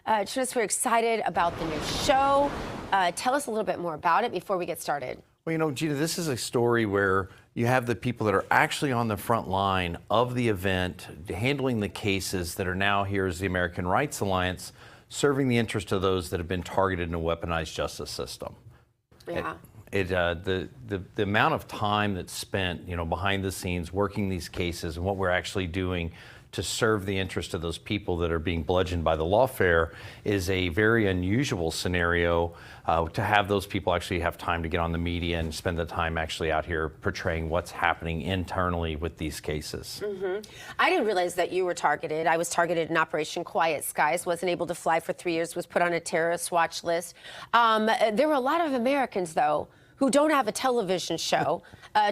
Trish, we're excited about the new show. Tell us a little bit more about it before we get started. Well, you know, Gina, this is a story where you have the people that are actually on the front line of the event, handling the cases that are now here as the American Rights Alliance, serving the interest of those that have been targeted in a weaponized justice system. Yeah. The amount of time that's spent, you know, behind the scenes working these cases and what we're actually doing to serve the interest of those people that are being bludgeoned by the lawfare is a very unusual scenario. To have those people actually have time to get on the media and spend the time actually out here portraying what's happening internally with these cases. I didn't realize that you were targeted. I was targeted in Operation Quiet Skies, wasn't able to fly for 3 years, was put on a terrorist watch list. There were a lot of Americans, though, who don't have a television show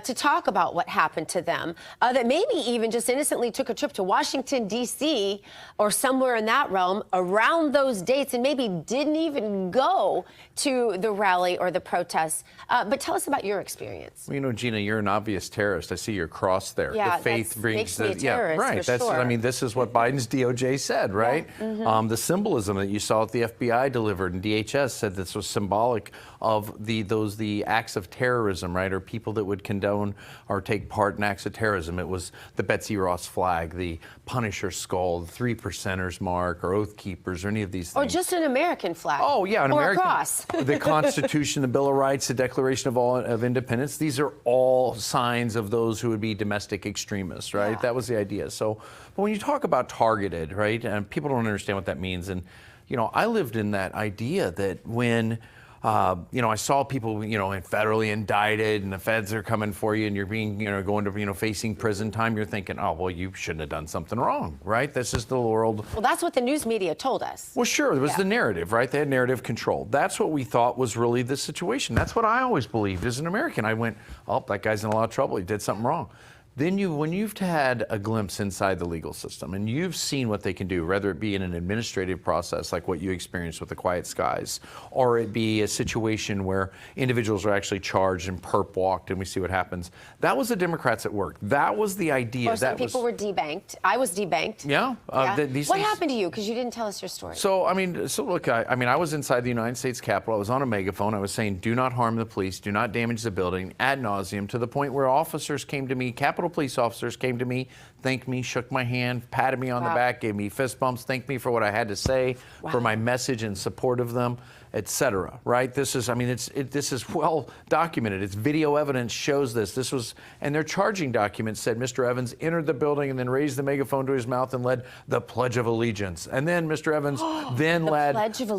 to talk about what happened to them, that maybe even just innocently took a trip to Washington, D.C. or somewhere in that realm around those dates and maybe didn't even go to the rally or the protests. But tell us about your experience. Well, you know, Gina, you're an obvious terrorist. I see your cross there. Yeah, the faith brings makes me a terrorist, right. for That's sure. I mean, this is what Biden's DOJ said, right? Yeah. The symbolism that you saw at the FBI delivered, and DHS said this was symbolic of the acts of terrorism, right, or people that would condone or take part in acts of terrorism. It was the Betsy Ross flag, the Punisher skull, the 3 percenters mark, or Oath Keepers, or any of these things. Or just an American flag. Oh, yeah, an or American. a cross. The Constitution, the Bill of Rights, the Declaration of Independence. These are all signs of those who would be domestic extremists, right? Yeah. That was the idea. So, but when you talk about targeted, right, and people don't understand what that means. And, you know, I lived in that idea that when you know, I saw people, you know, federally indicted and the feds are coming for you and you're being, you know, going to, you know, facing prison time. You're thinking, oh, well, you shouldn't have done something wrong, right? This is the world. Well, that's what the news media told us. Well, sure. It was the narrative, right? They had narrative control. That's what we thought was really the situation. That's what I always believed as an American. I went, oh, that guy's in a lot of trouble. He did something wrong. Then when you've had a glimpse inside the legal system and you've seen what they can do, whether it be in an administrative process like what you experienced with the Quiet Skies, or it be a situation where individuals are actually charged and perp walked and we see what happens. That was the Democrats at work. That was the idea. Or some people were debanked. I was debanked. Yeah. What happened to you? Because you didn't tell us your story. So, I mean, look, I mean, I was inside the United States Capitol. I was on a megaphone. I was saying, do not harm the police, do not damage the building, ad nauseum, to the point where officers came to me, Capitol police officers came to me, thanked me, shook my hand, patted me on the back, gave me fist bumps, thanked me for what I had to say, for my message in support of them, etc. Right? This is, I mean, this is well documented. It's video evidence shows this. This was, and their charging documents said Mr. Evans entered the building and then raised the megaphone to his mouth and led the Pledge of Allegiance. And then Mr. Evans then led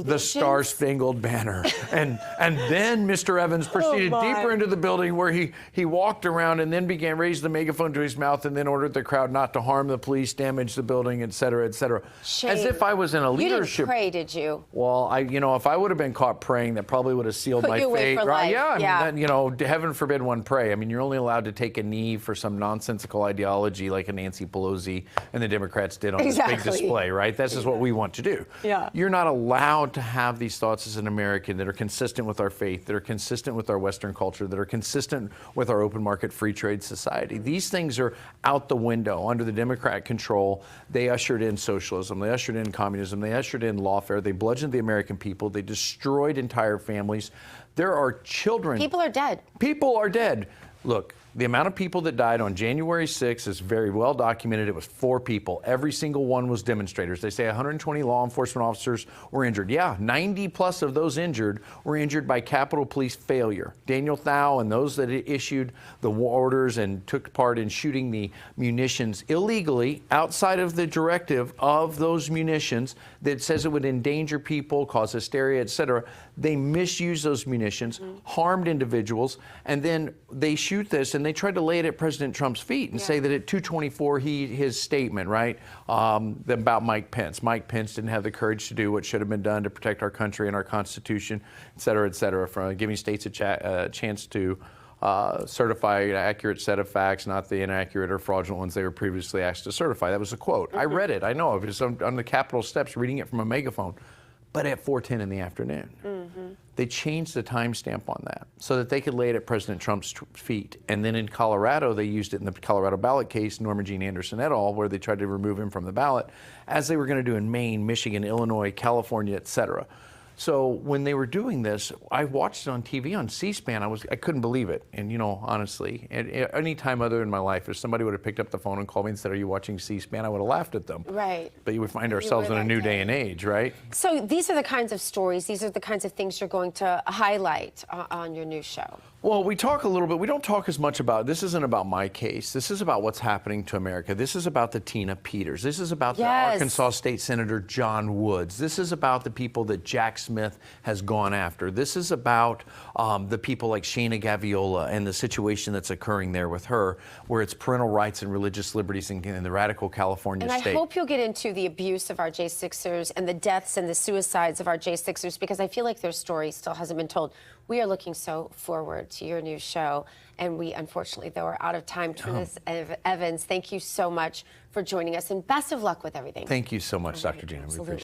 the Star-Spangled Banner. and then Mr. Evans proceeded deeper into the building where he walked around and then raised the megaphone to his mouth and then ordered the crowd not to harm the police, damage the building, etc., etc. As if I was in a leadership. You didn't pray, did you? Well, you know, if I would have been caught praying, that probably would have sealed my fate. Right? Yeah, I mean, then, you know, heaven forbid one pray. I mean, you're only allowed to take a knee for some nonsensical ideology like a Nancy Pelosi and the Democrats did on this big display, right? This is what we want to do. Yeah. You're not allowed to have these thoughts as an American that are consistent with our faith, that are consistent with our Western culture, that are consistent with our open market free trade society. These things are out the window under the Democrat control. They ushered in socialism. They ushered in communism. They ushered in lawfare. They bludgeoned the American people. They destroyed entire families. There are children. People are dead. People are dead. Look, the amount of people that died on January 6th is very well documented. It was 4 people. Every single one was demonstrators. They say 120 law enforcement officers were injured. Yeah, 90 plus of those injured were injured by Capitol Police failure. Daniel Thau and those that issued the orders and took part in shooting the munitions illegally outside of the directive of those munitions that says it would endanger people, cause hysteria, etc. They misused those munitions, harmed individuals, and then they shoot this and they tried to lay it at President Trump's feet and say that at 2:24 his statement, right, about Mike Pence. Mike Pence didn't have the courage to do what should have been done to protect our country and our Constitution, et cetera, for giving states a chance to certify an accurate set of facts, not the inaccurate or fraudulent ones they were previously asked to certify. That was a quote. I read it. I know. I was on the Capitol steps reading it from a megaphone. but at 4:10 in the afternoon. They changed the timestamp on that so that they could lay it at President Trump's feet. And then in Colorado, they used it in the Colorado ballot case, Norma Jean Anderson et al., where they tried to remove him from the ballot, as they were going to do in Maine, Michigan, Illinois, California, et cetera. So when they were doing this, I watched it on TV on C-SPAN. I couldn't believe it. And you know, honestly, at any time other in my life, if somebody would have picked up the phone and called me and said, "Are you watching C-SPAN?" I would have laughed at them. Right. But you would find ourselves in a new day and age, right? So these are the kinds of stories, these are the kinds of things you're going to highlight on your new show. Well, we talk a little bit. We don't talk as much about, this isn't about my case. This is about what's happening to America. This is about the Tina Peters. This is about the Arkansas State Senator John Woods. This is about the people that Jack Smith has gone after. This is about the people like Shayna Gaviola and the situation that's occurring there with her, where it's parental rights and religious liberties in the radical California state. And I hope you'll get into the abuse of our J6ers and the deaths and the suicides of our J6ers, because I feel like their story still hasn't been told. We are looking so forward to your new show, and we unfortunately, though, are out of time. Trinus Evans, thank you so much for joining us, and best of luck with everything. Thank you so much, Dr. Gina. We appreciate it.